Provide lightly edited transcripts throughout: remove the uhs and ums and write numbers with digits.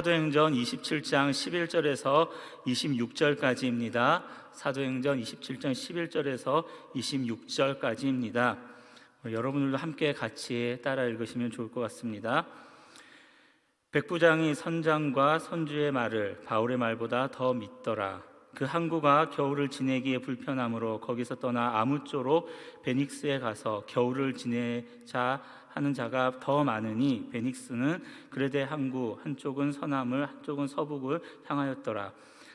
사도행전 27장 11절에서 26절까지입니다. 사도행전 27장 11절에서 26절까지입니다. 여러분들도 함께 같이 따라 읽으시면 좋을 것 같습니다. 백부장이 선장과 선주의 말을 바울의 말보다 더 믿더라. 그 항구가 겨울을 지내기에 불편하므로 거기서 떠나 아무쪼로 베닉스에 가서 겨울을 지내자 하는 자가 더 많으니 베닉스는 그레데 항구 한쪽은 서남을 한쪽은 서북을 향하였더라.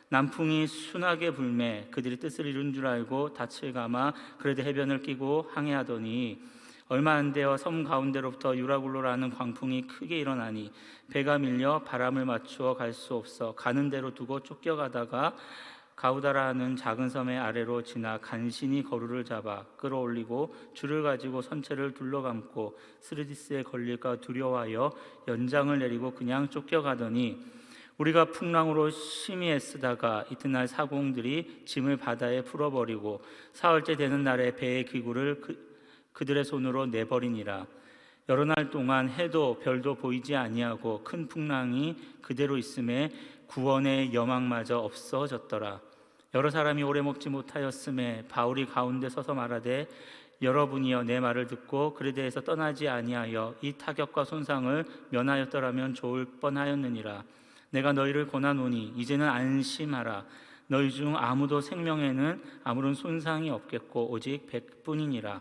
남풍이 순하게 불매 그들이 뜻을 이룬 줄 알고 닻을 감아 그레데 해변을 끼고 항해하더니 얼마 안 되어 섬 가운데로부터 유라굴로라는 광풍이 크게 일어나니 배가 밀려 바람을 맞추어 갈 수 없어 가는 대로 두고 쫓겨가다가 가우다라는 작은 섬의 아래로 지나 간신히 거루를 잡아 끌어올리고 줄을 가지고 선체를 둘러감고 스르디스에 걸릴까 두려워하여 연장을 내리고 그냥 쫓겨가더니 우리가 풍랑으로 심히 애쓰다가 이튿날 사공들이 짐을 바다에 풀어버리고 사흘째 되는 날에 배의 기구를 그들의 손으로 내버리니라. 여러 날 동안 해도 별도 보이지 아니하고 큰 풍랑이 그대로 있음에 구원의 여망마저 없어졌더라. 여러 사람이 오래 먹지 못하였음에 바울이 가운데 서서 말하되 여러분이여 내 말을 듣고 그레데에서 떠나지 아니하여 이 타격과 손상을 면하였더라면 좋을 뻔하였느니라. 내가 너희를 권하노니 이제는 안심하라. 너희 중 아무도 생명에는 아무런 손상이 없겠고 오직 백뿐이니라.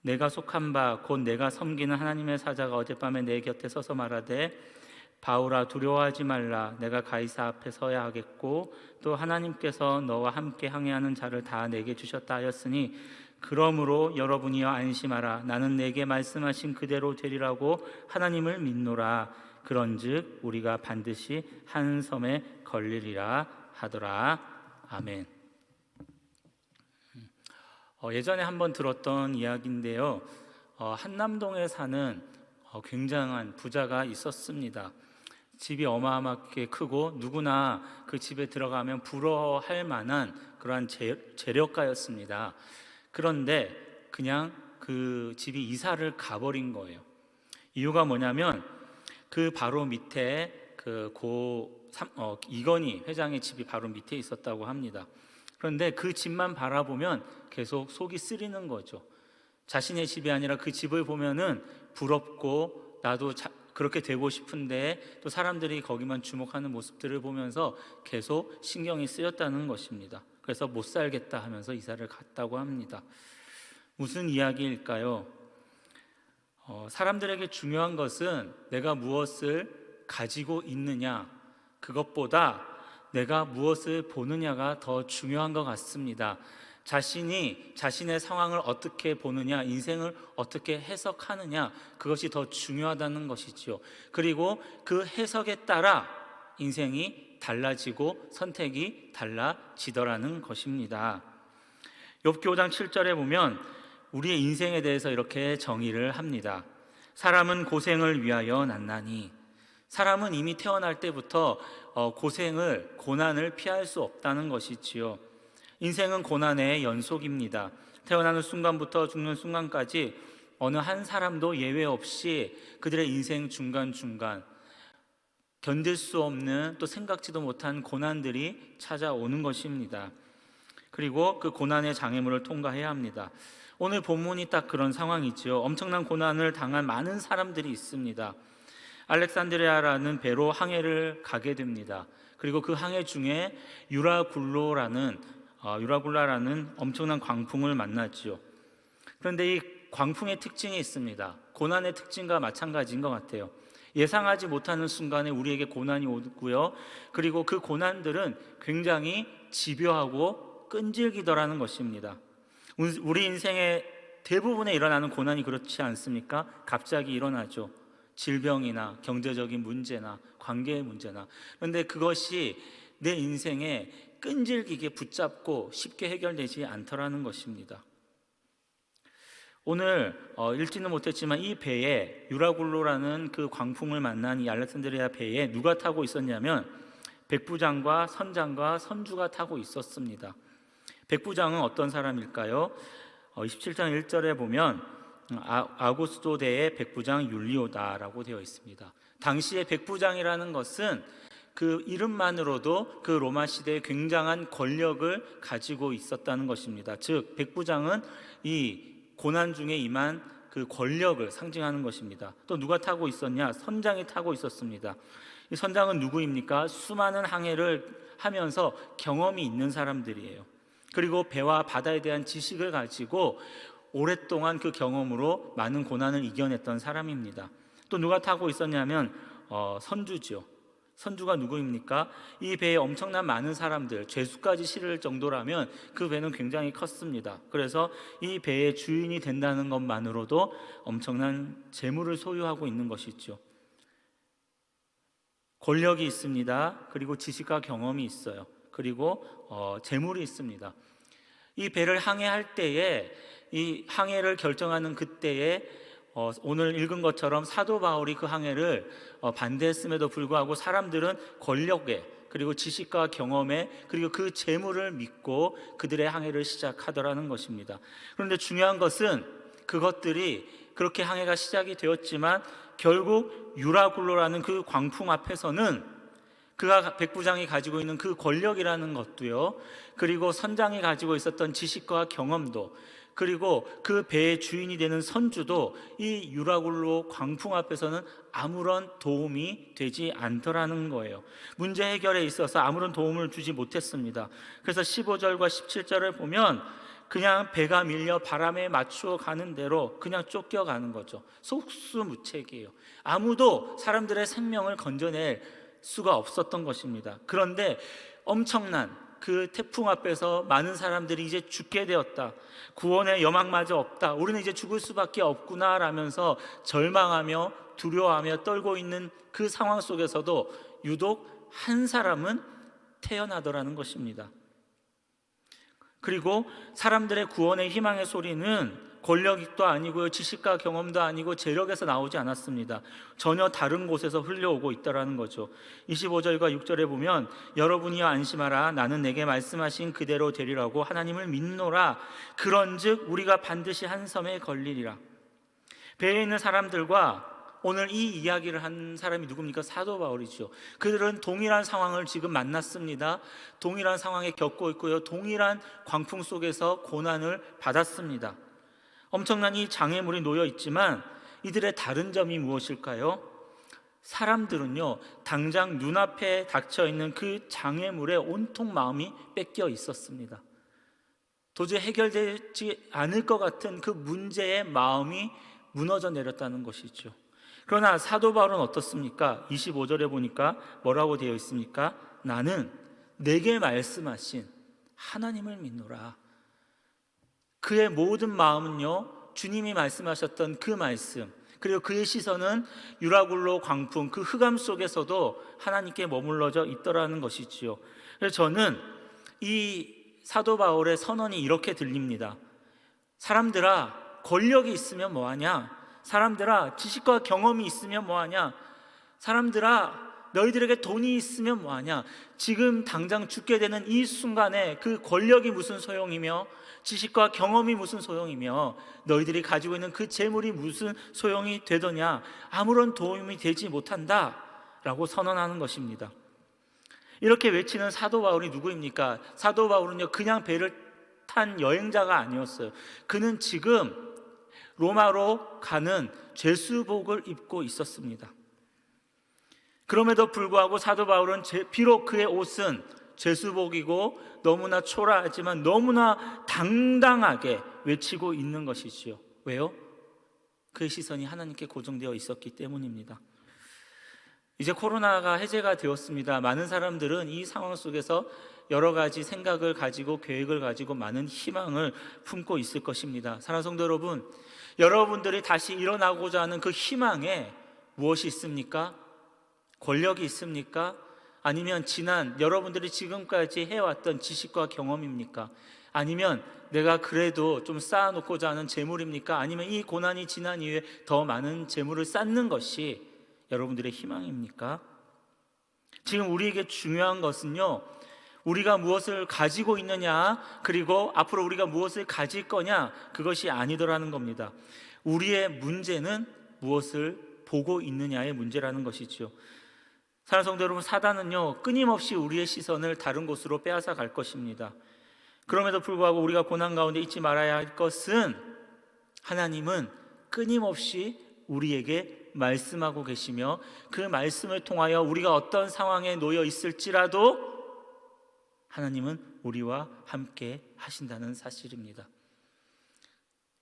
내가 속한 바 곧 내가 섬기는 하나님의 사자가 어젯밤에 내 곁에 서서 말하되 바울아 두려워하지 말라. 내가 가이사 앞에 서야 하겠고 또 하나님께서 너와 함께 항해하는 자를 다 내게 주셨다 하였으니 그러므로 여러분이여 안심하라. 나는 내게 말씀하신 그대로 되리라고 하나님을 믿노라. 그런즉 우리가 반드시 한 섬에 걸리리라 하더라. 아멘. 예전에 한번 들었던 이야기인데요. 한남동에 사는 굉장한 부자가 있었습니다. 집이 어마어마하게 크고 누구나 그 집에 들어가면 부러워할 만한 그러한 재력가였습니다. 그런데 그냥 그 집이 이사를 가버린 거예요. 이유가 뭐냐면 그 바로 밑에 이건희 회장의 집이 바로 밑에 있었다고 합니다. 그런데 그 집만 바라보면 계속 속이 쓰리는 거죠. 자신의 집이 아니라 그 집을 보면은 부럽고 나도 그렇게 되고 싶은데 또 사람들이 거기만 주목하는 모습들을 보면서 계속 신경이 쓰였다는 것입니다. 그래서 못 살겠다 하면서 이사를 갔다고 합니다. 무슨 이야기일까요? 사람들에게 중요한 것은 내가 무엇을 가지고 있느냐, 그것보다 내가 무엇을 보느냐가 더 중요한 것 같습니다. 자신이 자신의 상황을 어떻게 보느냐, 인생을 어떻게 해석하느냐, 그것이 더 중요하다는 것이죠. 그리고 그 해석에 따라 인생이 달라지고 선택이 달라지더라는 것입니다. 욥기 5장 7절에 보면 우리의 인생에 대해서 이렇게 정의를 합니다. 사람은 고생을 위하여 났나니. 사람은 이미 태어날 때부터 고난을 피할 수 없다는 것이지요. 인생은 고난의 연속입니다. 태어나는 순간부터 죽는 순간까지 어느 한 사람도 예외 없이 그들의 인생 중간중간 견딜 수 없는 또 생각지도 못한 고난들이 찾아오는 것입니다. 그리고 그 고난의 장애물을 통과해야 합니다. 오늘 본문이 딱 그런 상황이죠. 엄청난 고난을 당한 많은 사람들이 있습니다. 알렉산드리아라는 배로 항해를 가게 됩니다. 그리고 그 항해 중에 유라굴라라는 엄청난 광풍을 만났죠. 그런데 이 광풍의 특징이 있습니다. 고난의 특징과 마찬가지인 것 같아요. 예상하지 못하는 순간에 우리에게 고난이 오고요. 그리고 그 고난들은 굉장히 집요하고 끈질기더라는 것입니다. 우리 인생의 대부분에 일어나는 고난이 그렇지 않습니까? 갑자기 일어나죠. 질병이나 경제적인 문제나 관계의 문제나. 그런데 그것이 내 인생에 끈질기게 붙잡고 쉽게 해결되지 않더라는 것입니다. 오늘 읽지는 못했지만 이 배에 유라굴로라는 그 광풍을 만난 이 알렉산드리아 배에 누가 타고 있었냐면 백부장과 선장과 선주가 타고 있었습니다. 백부장은 어떤 사람일까요? 27장 1절에 보면 아구스도 대의 백부장 율리오다라고 되어 있습니다. 당시의 백부장이라는 것은 그 이름만으로도 그 로마 시대에 굉장한 권력을 가지고 있었다는 것입니다. 즉 백부장은 이 고난 중에 임한 그 권력을 상징하는 것입니다. 또 누가 타고 있었냐? 선장이 타고 있었습니다. 이 선장은 누구입니까? 수많은 항해를 하면서 경험이 있는 사람들이에요. 그리고 배와 바다에 대한 지식을 가지고 오랫동안 그 경험으로 많은 고난을 이겨냈던 사람입니다. 또 누가 타고 있었냐면 선주죠. 선주가 누구입니까? 이 배에 엄청난 많은 사람들, 죄수까지 실을 정도라면 그 배는 굉장히 컸습니다. 그래서 이 배의 주인이 된다는 것만으로도 엄청난 재물을 소유하고 있는 것이죠. 권력이 있습니다. 그리고 지식과 경험이 있어요. 그리고 재물이 있습니다. 이 배를 항해할 때에, 이 항해를 결정하는 그때에 오늘 읽은 것처럼 사도 바울이 그 항해를 반대했음에도 불구하고 사람들은 권력에, 그리고 지식과 경험에, 그리고 그 재물을 믿고 그들의 항해를 시작하더라는 것입니다. 그런데 중요한 것은 그것들이 그렇게 항해가 시작이 되었지만 결국 유라굴로라는 그 광풍 앞에서는 그가 백부장이 가지고 있는 그 권력이라는 것도요, 그리고 선장이 가지고 있었던 지식과 경험도, 그리고 그 배의 주인이 되는 선주도 이 유라굴로 광풍 앞에서는 아무런 도움이 되지 않더라는 거예요. 문제 해결에 있어서 아무런 도움을 주지 못했습니다. 그래서 15절과 17절을 보면 그냥 배가 밀려 바람에 맞추어 가는 대로 그냥 쫓겨가는 거죠. 속수무책이에요. 아무도 사람들의 생명을 건져낼 수가 없었던 것입니다. 그런데 엄청난 그 태풍 앞에서 많은 사람들이 이제 죽게 되었다, 구원의 여망마저 없다, 우리는 이제 죽을 수밖에 없구나 라면서 절망하며 두려워하며 떨고 있는 그 상황 속에서도 유독 한 사람은 태어나더라는 것입니다. 그리고 사람들의 구원의 희망의 소리는 권력도 아니고요, 지식과 경험도 아니고 재력에서 나오지 않았습니다. 전혀 다른 곳에서 흘려오고 있다라는 거죠. 25절과 6절에 보면 여러분이여 안심하라, 나는 내게 말씀하신 그대로 되리라고 하나님을 믿노라. 그런즉 우리가 반드시 한 섬에 걸리리라. 배에 있는 사람들과 오늘 이 이야기를 한 사람이 누굽니까? 사도 바울이죠. 그들은 동일한 상황을 지금 만났습니다. 동일한 상황에 겪고 있고요, 동일한 광풍 속에서 고난을 받았습니다. 엄청난 이 장애물이 놓여 있지만 이들의 다른 점이 무엇일까요? 사람들은요, 당장 눈앞에 닥쳐 있는 그 장애물에 온통 마음이 뺏겨 있었습니다. 도저히 해결되지 않을 것 같은 그 문제의 마음이 무너져 내렸다는 것이죠. 그러나 사도 바울은 어떻습니까? 25절에 보니까 뭐라고 되어 있습니까? 나는 내게 말씀하신 하나님을 믿노라. 그의 모든 마음은요, 주님이 말씀하셨던 그 말씀, 그리고 그의 시선은 유라굴로 광풍 그 흑암 속에서도 하나님께 머물러져 있더라는 것이지요. 그래서 저는 이 사도 바울의 선언이 이렇게 들립니다. 사람들아, 권력이 있으면 뭐하냐? 사람들아, 지식과 경험이 있으면 뭐하냐? 사람들아, 너희들에게 돈이 있으면 뭐하냐? 지금 당장 죽게 되는 이 순간에 그 권력이 무슨 소용이며 지식과 경험이 무슨 소용이며 너희들이 가지고 있는 그 재물이 무슨 소용이 되더냐? 아무런 도움이 되지 못한다 라고 선언하는 것입니다. 이렇게 외치는 사도 바울이 누구입니까? 사도 바울은요, 그냥 배를 탄 여행자가 아니었어요. 그는 지금 로마로 가는 죄수복을 입고 있었습니다. 그럼에도 불구하고 사도 바울은 비록 그의 옷은 죄수복이고 너무나 초라하지만 너무나 당당하게 외치고 있는 것이지요. 왜요? 그의 시선이 하나님께 고정되어 있었기 때문입니다. 이제 코로나가 해제가 되었습니다. 많은 사람들은 이 상황 속에서 여러 가지 생각을 가지고 계획을 가지고 많은 희망을 품고 있을 것입니다. 사랑하는 성도 여러분, 여러분들이 다시 일어나고자 하는 그 희망에 무엇이 있습니까? 권력이 있습니까? 아니면 지난 여러분들이 지금까지 해왔던 지식과 경험입니까? 아니면 내가 그래도 좀 쌓아놓고자 하는 재물입니까? 아니면 이 고난이 지난 이후에 더 많은 재물을 쌓는 것이 여러분들의 희망입니까? 지금 우리에게 중요한 것은요, 우리가 무엇을 가지고 있느냐, 그리고 앞으로 우리가 무엇을 가질 거냐, 그것이 아니더라는 겁니다. 우리의 문제는 무엇을 보고 있느냐의 문제라는 것이죠. 사랑하는 성도 여러분, 사단은요 끊임없이 우리의 시선을 다른 곳으로 빼앗아 갈 것입니다. 그럼에도 불구하고 우리가 고난 가운데 잊지 말아야 할 것은, 하나님은 끊임없이 우리에게 말씀하고 계시며 그 말씀을 통하여 우리가 어떤 상황에 놓여 있을지라도 하나님은 우리와 함께 하신다는 사실입니다.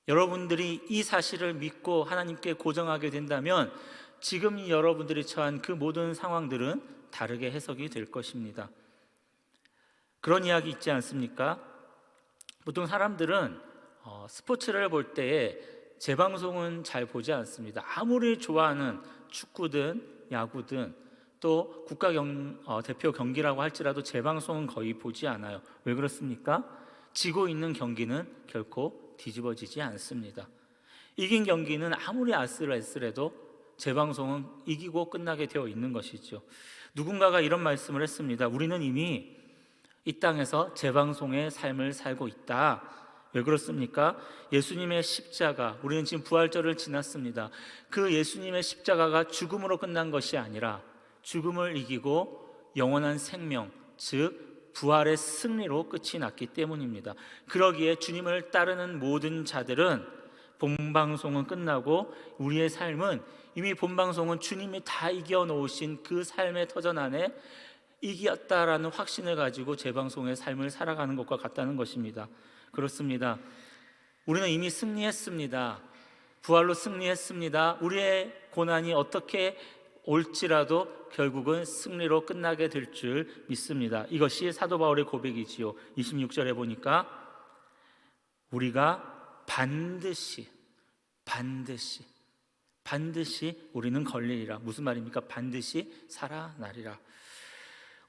여러분들이 이 사실을 믿고 하나님께 고정하게 된다면 지금 여러분들이 처한 그 모든 상황들은 다르게 해석이 될 것입니다. 그런 이야기 있지 않습니까? 보통 사람들은 스포츠를 볼 때에 재방송은 잘 보지 않습니다. 아무리 좋아하는 축구든 야구든 또 국가 대표 경기라고 할지라도 재방송은 거의 보지 않아요. 왜 그렇습니까? 지고 있는 경기는 결코 뒤집어지지 않습니다. 이긴 경기는 아무리 아슬아슬해도 재방송은 이기고 끝나게 되어 있는 것이죠. 누군가가 이런 말씀을 했습니다. 우리는 이미 이 땅에서 재방송의 삶을 살고 있다. 왜 그렇습니까? 예수님의 십자가, 우리는 지금 부활절을 지났습니다. 그 예수님의 십자가가 죽음으로 끝난 것이 아니라 죽음을 이기고 영원한 생명, 즉 부활의 승리로 끝이 났기 때문입니다. 그러기에 주님을 따르는 모든 자들은 본방송은 끝나고 우리의 삶은 이미 본방송은 주님이 다 이겨놓으신 그 삶의 터전 안에 이겼다라는 확신을 가지고 재방송의 삶을 살아가는 것과 같다는 것입니다. 그렇습니다. 우리는 이미 승리했습니다. 부활로 승리했습니다. 우리의 고난이 어떻게 올지라도 결국은 승리로 끝나게 될 줄 믿습니다. 이것이 사도 바울의 고백이지요. 26절에 보니까 우리가 반드시 우리는 걸리리라. 무슨 말입니까? 반드시 살아나리라.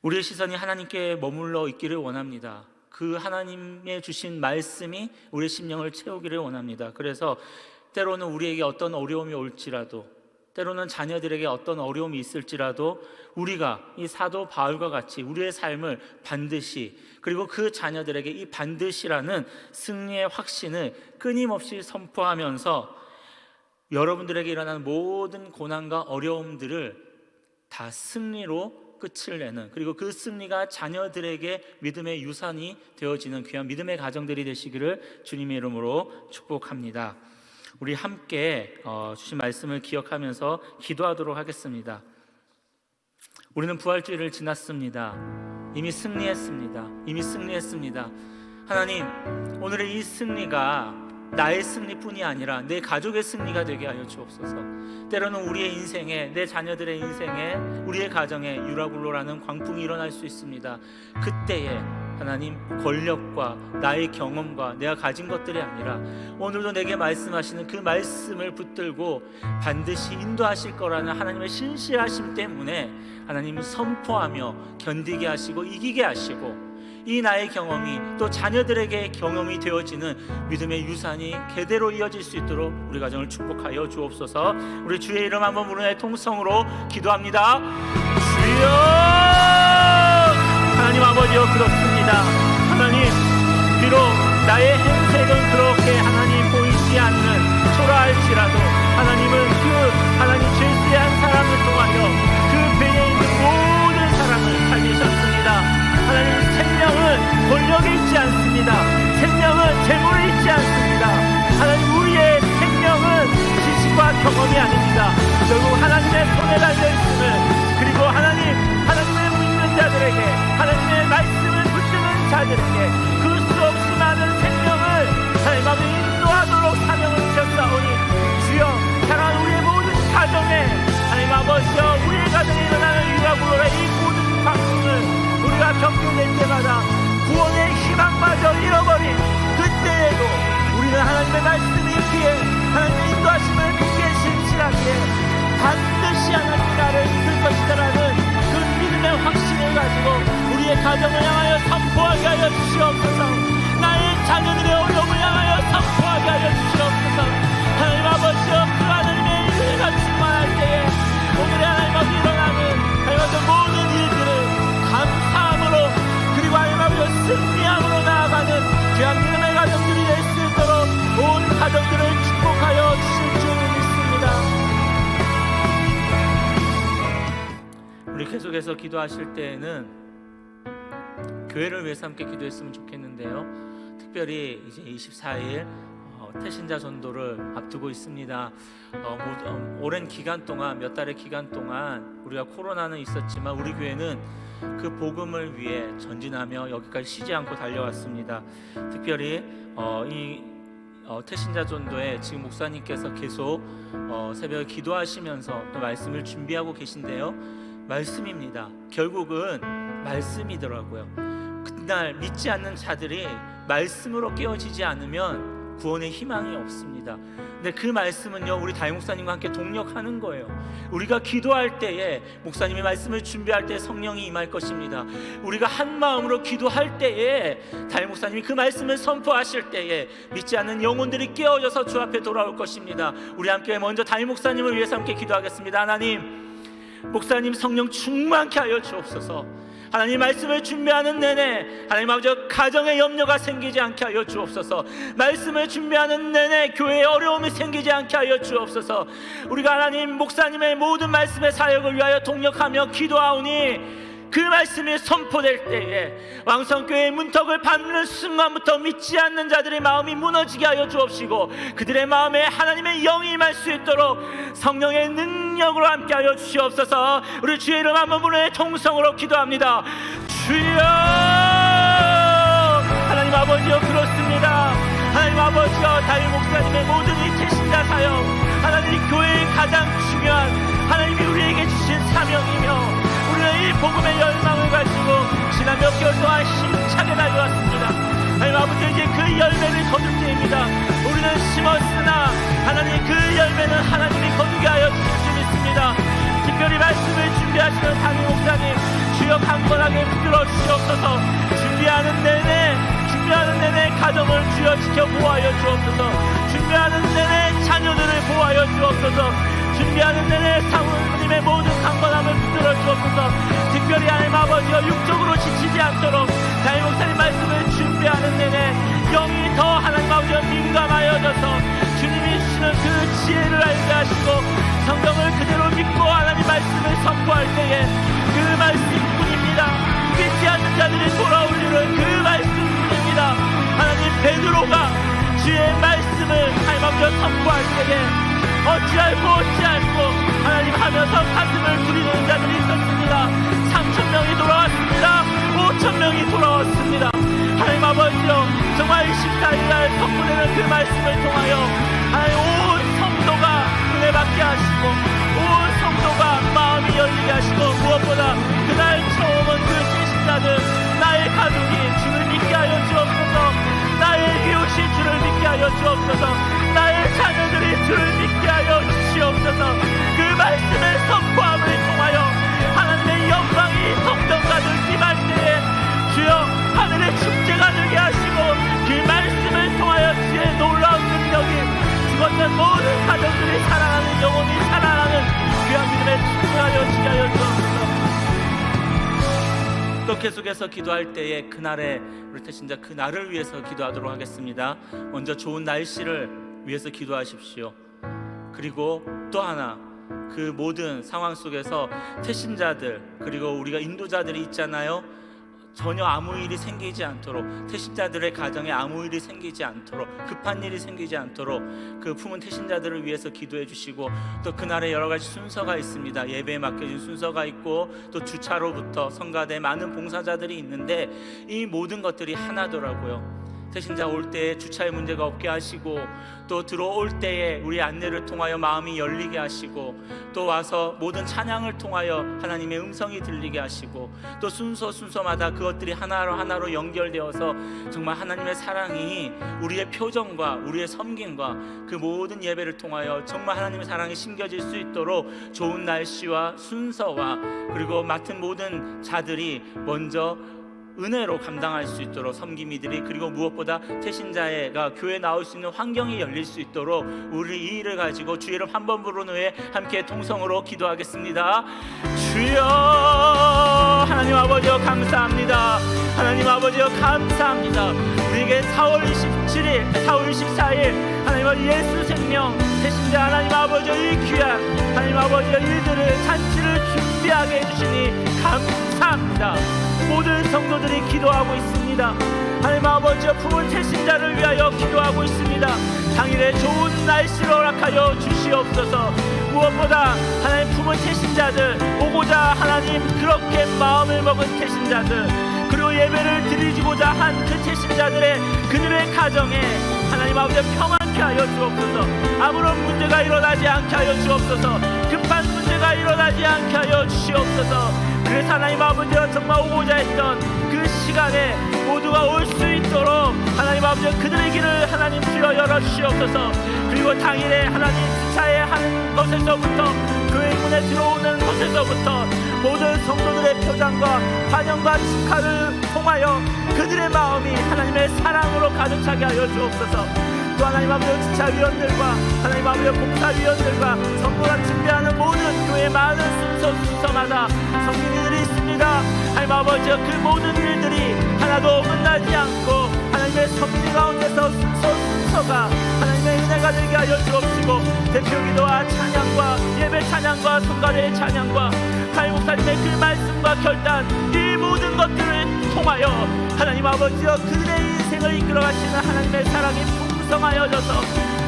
우리의 시선이 하나님께 머물러 있기를 원합니다. 그 하나님의 주신 말씀이 우리의 심령을 채우기를 원합니다. 그래서 때로는 우리에게 어떤 어려움이 올지라도, 때로는 자녀들에게 어떤 어려움이 있을지라도 우리가 이 사도 바울과 같이 우리의 삶을 반드시, 그리고 그 자녀들에게 이 반드시라는 승리의 확신을 끊임없이 선포하면서 여러분들에게 일어나는 모든 고난과 어려움들을 다 승리로 끝을 내는, 그리고 그 승리가 자녀들에게 믿음의 유산이 되어지는 귀한 믿음의 가정들이 되시기를 주님의 이름으로 축복합니다. 우리 함께 주신 말씀을 기억하면서 기도하도록 하겠습니다. 우리는 부활주일을 지났습니다. 이미 승리했습니다. 하나님, 오늘의 이 승리가 나의 승리뿐이 아니라 내 가족의 승리가 되게 하여 주옵소서. 때로는 우리의 인생에, 내 자녀들의 인생에, 우리의 가정에 유라굴로라는 광풍이 일어날 수 있습니다. 그때에 하나님, 권력과 나의 경험과 내가 가진 것들이 아니라 오늘도 내게 말씀하시는 그 말씀을 붙들고 반드시 인도하실 거라는 하나님의 신실하심 때문에 하나님 선포하며 견디게 하시고 이기게 하시고, 이 나의 경험이 또 자녀들에게 경험이 되어지는 믿음의 유산이 대대로 이어질 수 있도록 우리 가정을 축복하여 주옵소서. 우리 주의 이름 한번 부르는 통성으로 기도합니다. 주여! 하나님 아버지여, 그렇습니다. 하나님, 비록 나의 행색은 그렇게 하나님 보이지 않는 초라할지라도 하나님은 하나님 죄수한 사람을 통하여 그 배에 있는 모든 사람을 살리셨습니다. 하나님, 생명은 권력에 있지 않습니다. 생명은 재물에 있지 않습니다. 하나님, 우리의 생명은 지식과 경험이 아닙니다. 결국 하나님의 손에 달려 있음을, 그리고 하나님을 믿는 자들에게, 하나님의 말씀을 붙드는 자들에게 그 수 없이 많은 생명을 하나님 앞에 인도하도록 사명을 주셨사오니, 주여, 사랑하는 우리의 모든 가정에 하나님 아버지여, 우리의 가정에 일어나는 유라굴로라 이 모든 방송을 우리가 겪어낼 때마다 구원의 희망마저 잃어버린 그때에도 우리는 하나님의 말씀이 있기에, 하나님의 인도하심을 굳게 신실하기에 반드시 하나님이 나를 이끌 것이다라는 그 믿음의 확신을 가지고 우리의 가정을 향하여 선포하게 하여 주시옵소서. 나의 자녀들의 어려움을 향하여 선포하게 하여 주시옵소서. 하나님 아버지여, 그 하나님의 은혜가 충만할 때에 오늘의 하나님 앞에 일어나는 하나님 모든 일들을 감사함으로, 그리고 하나님 아버지여 승리함으로 나아가는 귀한 믿음의 가정들이 될 수 있도록 온 가정들을 축복하여 주실 줄 믿습니다. 속에서 기도하실 때에는 교회를 위해서 함께 기도했으면 좋겠는데요. 특별히 이제 24일 태신자 전도를 앞두고 있습니다. 오랜 기간 동안, 몇 달의 기간 동안 우리가 코로나는 있었지만 우리 교회는 그 복음을 위해 전진하며 여기까지 쉬지 않고 달려왔습니다. 특별히 이 태신자 전도에 지금 목사님께서 계속 새벽에 기도하시면서 또 말씀을 준비하고 계신데요. 말씀입니다. 결국은 말씀이더라고요. 그날 믿지 않는 자들이 말씀으로 깨어지지 않으면 구원의 희망이 없습니다. 근데 그 말씀은요, 우리 담임 목사님과 함께 동력하는 거예요. 우리가 기도할 때에, 목사님이 말씀을 준비할 때 성령이 임할 것입니다. 우리가 한 마음으로 기도할 때에, 담임 목사님이 그 말씀을 선포하실 때에 믿지 않는 영혼들이 깨어져서 주 앞에 돌아올 것입니다. 우리 함께 먼저 담임 목사님을 위해서 함께 기도하겠습니다. 하나님, 목사님 성령 충만케 하여 주옵소서. 하나님 말씀을 준비하는 내내 하나님 아버지 가정에 염려가 생기지 않게 하여 주옵소서. 말씀을 준비하는 내내 교회에 어려움이 생기지 않게 하여 주옵소서. 우리가 하나님 목사님의 모든 말씀의 사역을 위하여 동력하며 기도하오니 그 말씀이 선포될 때에 왕성교회의 문턱을 밟는 순간부터 믿지 않는 자들의 마음이 무너지게 하여 주옵시고 그들의 마음에 하나님의 영이 임할 수 있도록 성령의 능력으로 함께 하여 주시옵소서. 우리 주의 이름 한번 부르는 통성으로 기도합니다. 주여, 하나님 아버지여, 그렇습니다. 하나님 아버지여, 담임 목사님의 모든 이 태신자 사역, 하나님 교회의 가장 중요한 하나님이 우리에게 주신 사명이며 우리는 이 복음의 열망을 가지고 지난 몇 개월 동안 힘차게 달려왔습니다. 하나님 아버지, 이제 그 열매를 거둘 때입니다. 우리는 심었으나 하나님 그 열매는 하나님이 거두게 하여 주실 줄 믿습니다. 특별히 말씀을 준비하시는 담임 목사님, 주여 강건하게 붙들어 주시옵소서. 준비하는 내내 가정을 주여 지켜 보호하여 주옵소서. 준비하는 내내 자녀들을 보호하여 주옵소서. 준비하는 내내 사모님의 모든 강건함을 붙들어 주옵소서. 특별히 하나님 아버지여, 육적으로 지치지 않도록 담임 목사님 말씀을 준비하는 내내 영이 더 하나님 아버지여 민감하여져서 주님이 주시는 그 지혜를 알게 하시고 성경을 그대로 믿고 하나님 말씀을 선포할 때에 그 말씀뿐입니다. 믿지 않는 자들이 돌아올리는 그 말씀뿐입니다. 하나님, 베드로가 주의 말씀을 하나님 아버지여 선포할 때에 어찌알고 하나님 하면서 가슴을 부리는 자들이 있었습니다. 3,000명이 돌아왔습니다. 5,000명이 돌아왔습니다. 하나님 아버지여, 정말 24일날 선포되는 그 말씀을 통하여 하나님 온 성도가 은혜 받게 하시고 온 성도가 마음이 열리게 하시고 무엇보다 그날 처음 온 그 신자들, 나의 가족이 주를 믿게 하여 주옵소서. 나의 이웃이 주를 믿게 하여 주옵소서. 나의 자녀들이 주를 믿게 하여 주시옵소서. 그 말씀의 선포함을 통하여 하나님의 영광이 성전 가득 임할 때에 주여 하늘의 축제가 되게 하시고 그 말씀을 통하여 주의 놀라운 능력이 죽었던 모든 가정들이 살아나는, 영혼이 살아나는 귀한 믿음에 충만하여 주게 하여 주옵소서. 또 계속해서 기도할 때에 그날에 우리 태신자 그날을 위해서 기도하도록 하겠습니다. 먼저 좋은 날씨를 위해서 기도하십시오. 그리고 또 하나, 그 모든 상황 속에서 태신자들 그리고 우리가 인도자들이 있잖아요. 전혀 아무 일이 생기지 않도록, 태신자들의 가정에 아무 일이 생기지 않도록, 급한 일이 생기지 않도록 그 품은 태신자들을 위해서 기도해 주시고, 또 그날에 여러 가지 순서가 있습니다. 예배에 맡겨진 순서가 있고 또 주차로부터 성가대 많은 봉사자들이 있는데 이 모든 것들이 하나더라고요. 태신자 올 때에 주차에 문제가 없게 하시고, 또 들어올 때에 우리 안내를 통하여 마음이 열리게 하시고, 또 와서 모든 찬양을 통하여 하나님의 음성이 들리게 하시고, 또 순서마다 그것들이 하나로 연결되어서 정말 하나님의 사랑이 우리의 표정과 우리의 섬김과 그 모든 예배를 통하여 정말 하나님의 사랑이 심겨질 수 있도록 좋은 날씨와 순서와 그리고 맡은 모든 자들이 먼저 은혜로 감당할 수 있도록 섬김이들이, 그리고 무엇보다 태신자가 교회에 나올 수 있는 환경이 열릴 수 있도록 우리 이 일을 가지고 주 이름 한 번 부르는 후에 함께 통성으로 기도하겠습니다. 주여, 하나님 아버지여 감사합니다. 하나님 아버지여 감사합니다. 우리에게 4월 27일 4월 24일 하나님 예수 생명 태신자 하나님 아버지여 이 귀한 하나님 아버지여 일들을 잔치를 준비하게 해주시니 감사합니다. 모든 성도들이 기도하고 있습니다. 하나님 아버지여 품은 태신자를 위하여 기도하고 있습니다. 당일에 좋은 날씨를 허락하여 주시옵소서. 무엇보다 하나님 품은 태신자들, 오고자 하나님 그렇게 마음을 먹은 태신자들, 그리고 예배를 드리고자 한 그 태신자들의 그들의 가정에 하나님 아버지 평안케 하여 주옵소서. 아무런 문제가 일어나지 않게 하여 주옵소서. 급한 문제가 일어나지 않게 하여 주시옵소서. 그래서 하나님 아버지여 정말 오고자 했던 그 시간에 모두가 올 수 있도록 하나님 아버지 그들의 길을 하나님 주여 열어주시옵소서. 그리고 당일에 하나님 주차에 하는 것에서부터 교회 문에 들어오는 것에서부터 모든 성도들의 표장과 환영과 축하를 통하여 그들의 마음이 하나님의 사랑으로 가득 차게 하여 주옵소서. 또 하나님 아버지 주차위원들과 하나님 아버지 봉사위원들과 성도가 준비하는 모든 교회 많은 순서마다 성민이들이 있습니다. 하나님 아버지 그 모든 일들이 하나도 어긋나지 않고 하나님의 성민 가운데서 순서가 하나님의 은혜가 되게 하여 주옵시고, 대표기도와 찬양과 예배 찬양과 성가대의 찬양과 하나님 목사님의 그 말씀과 결단, 이 모든 것들을 통하여 하나님 아버지여 그들의 인생을 이끌어가시는 하나님의 사랑이 풍성하여져서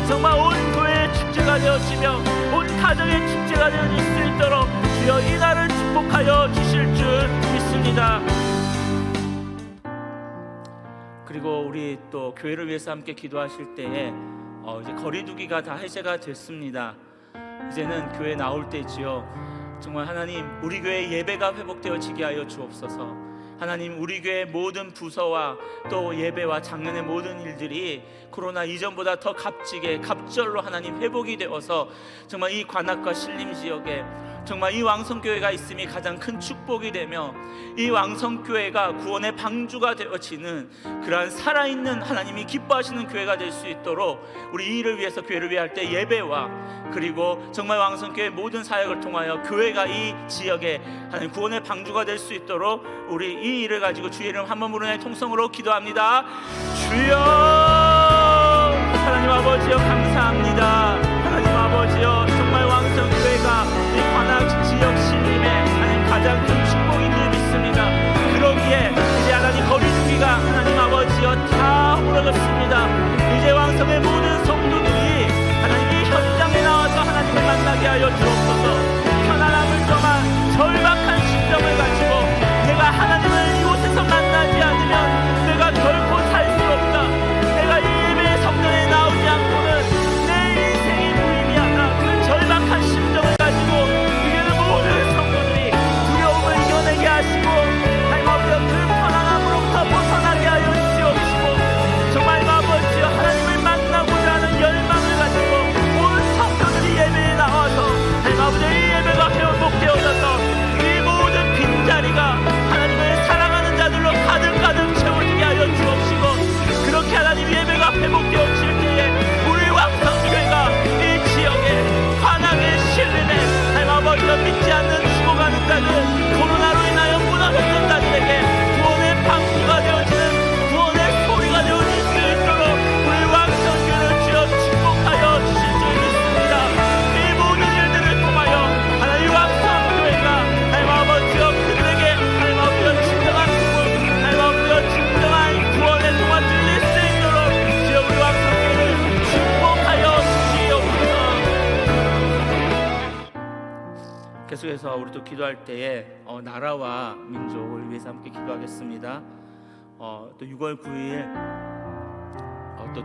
정말 온 교회의 축제가 되어지며 온 가정의 축제가 되어질 수 있도록 주여 이 날을 축복하여 주실 줄 믿습니다. 그리고 우리 또 교회를 위해서 함께 기도하실 때에 이제 거리두기가 다 해제가 됐습니다. 이제는 교회 나올 때지요. 정말 하나님 우리 교회 예배가 회복되어지게 하여 주옵소서. 하나님 우리 교회 모든 부서와 또 예배와 작년의 모든 일들이 코로나 이전보다 더 값지게 갑절로 하나님 회복이 되어서 정말 이 관악과 신림지역에 정말 이 왕성교회가 있음이 가장 큰 축복이 되며 이 왕성교회가 구원의 방주가 되어지는 그러한 살아있는 하나님이 기뻐하시는 교회가 될 수 있도록 우리 이 일을 위해서 교회를 위할 때 예배와 그리고 정말 왕성교회 모든 사역을 통하여 교회가 이 지역에 하나님 구원의 방주가 될 수 있도록 우리 이 일을 가지고 주의 이름 한 번 부르는 통성으로 기도합니다. 주여, 하나님 아버지여 감사합니다. 하나님 아버지여 정말 왕성교회가 이 관악 지역 신림에 하나님 가장 큰 축복인 줄 믿습니다. 그러기에 이제 하나님 거리두기가 하나님 아버지여 다 무너졌습니다. 이제 왕성의 모든 성도들이 하나님 이 현장에 나와서 하나님을 만나게 하여 주옵소서. 편안함을 떠나 절박한 심정을 가지고 내가 하나님을 이곳에서 만나지 않으면 내가 결코 살 수 없다, 내가 이 예배의 성전에 나오지 않고는 내 인생이 무의미하다, 그 절박한 심정을 가지고 우리는 모든 성도들이 두려움을 이겨내게 하시고 하나님 아버지여 그 편안함으로부터 벗어나게 하여 주시옵시고, 정말 아버지여 하나님을 만나고자 하는 열망을 가지고 온 성도들이 예배에 나와서 하나님 아버지 이 예배가 회복되어져서 이 모든 빈자리가 하나님을 사랑하는 자들로 가득 채워지게 하여 주옵시고, 그렇게 하나님 예배가 회복되어질 때에 우리 왕성교회가 이 지역에 관악의 신림에 하나님 아버지가 믿지 않는 죽어가는 자들, 코로나로 인하여 무너졌던 자들에게 구원의 방주가 되어지는 구원의 소리가 되어질 수 있도록 우리 왕성교회를 주여 축복하여 주실 줄 믿습니다. 이 모든 일들을 통하여 하나님 왕성교회가 하나님 아버지여 그들에게 하나님 아버지여 진정한 구원, 하나님 아버지여 진정한 구원의 통화 들릴 수 있도록 주여 우리 왕성교회를 축복하여 주시옵소서. 계속해서 우리 또 기도할 때에 나라와 민족을 위해서 함께 기도하겠습니다. 또 6월 9일 또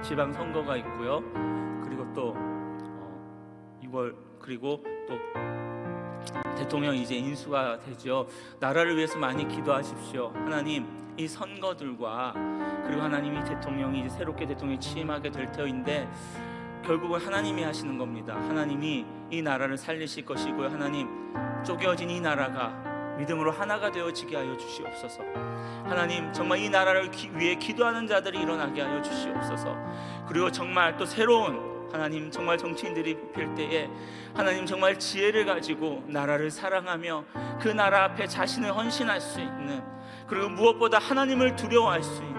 지방 선거가 있고요. 그리고 또 6월 그리고 또 대통령 이제 인수가 되죠. 나라를 위해서 많이 기도하십시오. 하나님 이 선거들과 그리고 하나님이 대통령이 이제 새롭게 대통령이 취임하게 될 터인데 결국은 하나님이 하시는 겁니다. 하나님이 이 나라를 살리실 것이고요. 하나님 쪼개어진 이 나라가 믿음으로 하나가 되어지게 하여 주시옵소서. 하나님, 정말 이 나라를 위해 기도하는 자들이 일어나게 하여 주시옵소서. 그리고 정말 또 새로운 하나님, 정말 정치인들이 뽑힐 때에 하나님 정말 지혜를 가지고 나라를 사랑하며 그 나라 앞에 자신을 헌신할 수 있는, 그리고 무엇보다 하나님을 두려워할 수 있는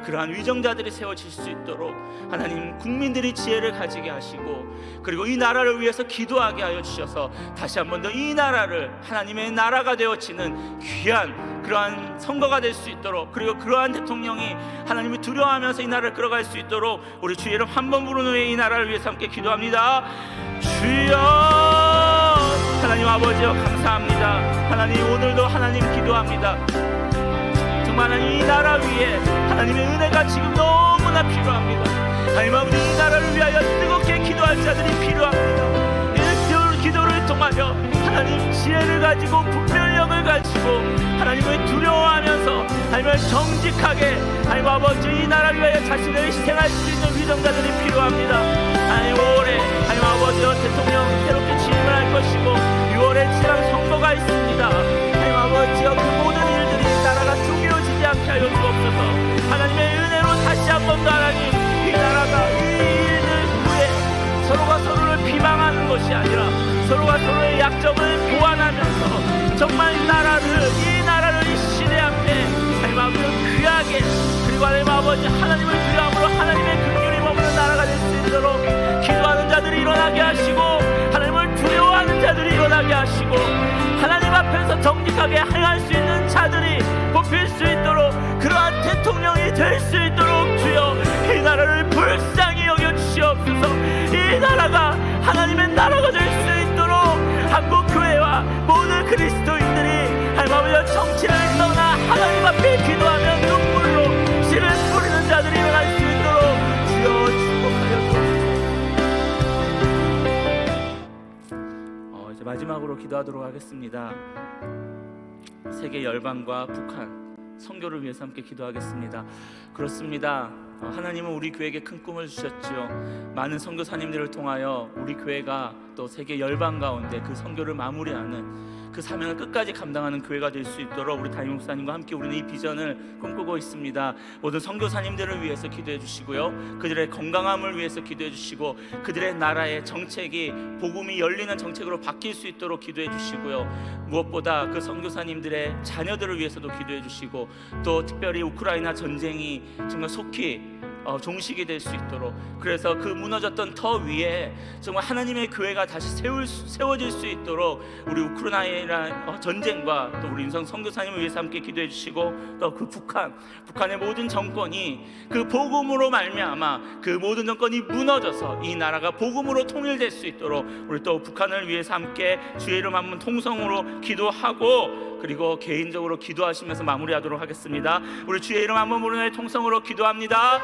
그러한 위정자들이 세워질 수 있도록 하나님, 국민들이 지혜를 가지게 하시고, 그리고 이 나라를 위해서 기도하게 하여 주셔서 다시 한 번 더 이 나라를 하나님의 나라가 되어지는 귀한 그러한 선거가 될 수 있도록, 그리고 그러한 대통령이 하나님을 두려워하면서 이 나라를 끌어갈 수 있도록 우리 주의 이름 한 번 부르는 후에 이 나라를 위해서 함께 기도합니다. 주여, 하나님 아버지여 감사합니다. 하나님, 오늘도 하나님 기도합니다. 정말 하나님, 이 나라 위에 하나님의 은혜가 지금 너무나 필요합니다. 하나님 아버지, 이 나라를 위하여 뜨겁게 기도할 자들이 필요합니다. 이 기도를 통하여 하나님 지혜를 가지고 분별력을 가지고 하나님을 두려워하면서 하나님을 정직하게, 하나님 아버지, 이 나라를 위하여 자신을 희생할 수 있는 위정자들이 필요합니다. 하나님, 5월에 하나님 아버지여 대통령 새롭게 취임을 할 것이고 6월에 지방 선거가 있습니다. 하나님 아버지여, 그 모든 일들이 나라가 쪼개어지지 않게 하여 주옵소서. 하나님의 은혜로 다시 한 번 더 하나님, 이 나라가 이 일들 후에 서로가 서로를 비방하는 것이 아니라 서로가 서로의 약점을 보완하면서 정말 이 나라를 이 시대 앞에 하나님 아버지 귀하게, 그리고 하나님 아버지 하나님을 두려움으로 하나님의 긍휼이 머무는 나라가 될 수 있도록 기도하는 자들이 일어나게 하시고, 하나님을 두려워하는 자들이 일어나게 하시고, 하나님 앞에서 정직하게 행할 수 있는 자들이 뽑힐 수 있도록, 그러한 대통령이 될 수 있도록 주여 이 나라를 불쌍히 여겨 주시옵소서. 이 나라가 하나님의 나라가 될 수 있도록 한국교회와 모든 그리스도인들이 하나님 아버지 정치를 떠나 하나님 앞에 기도하며 눈물로 씨를 뿌리는 자들이 일어날 수 있도록 주여 축복하여 주옵소서. 이제 마지막으로 기도하도록 하겠습니다. 세계 열방과 북한 선교를 위해서 함께 기도하겠습니다. 그렇습니다. 하나님은 우리 교회에게 큰 꿈을 주셨지요. 많은 선교사님들을 통하여 우리 교회가 또 세계 열방 가운데 그 선교를 마무리하는 그 사명을 끝까지 감당하는 교회가 될 수 있도록 우리 담임 목사님과 함께 우리는 이 비전을 꿈꾸고 있습니다. 모든 선교사님들을 위해서 기도해 주시고요, 그들의 건강함을 위해서 기도해 주시고, 그들의 나라의 정책이 복음이 열리는 정책으로 바뀔 수 있도록 기도해 주시고요, 무엇보다 그 선교사님들의 자녀들을 위해서도 기도해 주시고, 또 특별히 우크라이나 전쟁이 정말 속히 종식이 될 수 있도록, 그래서 그 무너졌던 터 위에 정말 하나님의 교회가 다시 세워질 수 있도록 우리 우크라이나 전쟁과 또 우리 인성 선교사님을 위해서 함께 기도해 주시고, 또 그 북한의 모든 정권이 그 복음으로 말미암아 그 모든 정권이 무너져서 이 나라가 복음으로 통일될 수 있도록 우리 또 북한을 위해서 함께 주의 이름 한번 통성으로 기도하고, 그리고 개인적으로 기도하시면서 마무리하도록 하겠습니다. 우리 주의 이름 한번 부르는 통성으로 기도합니다.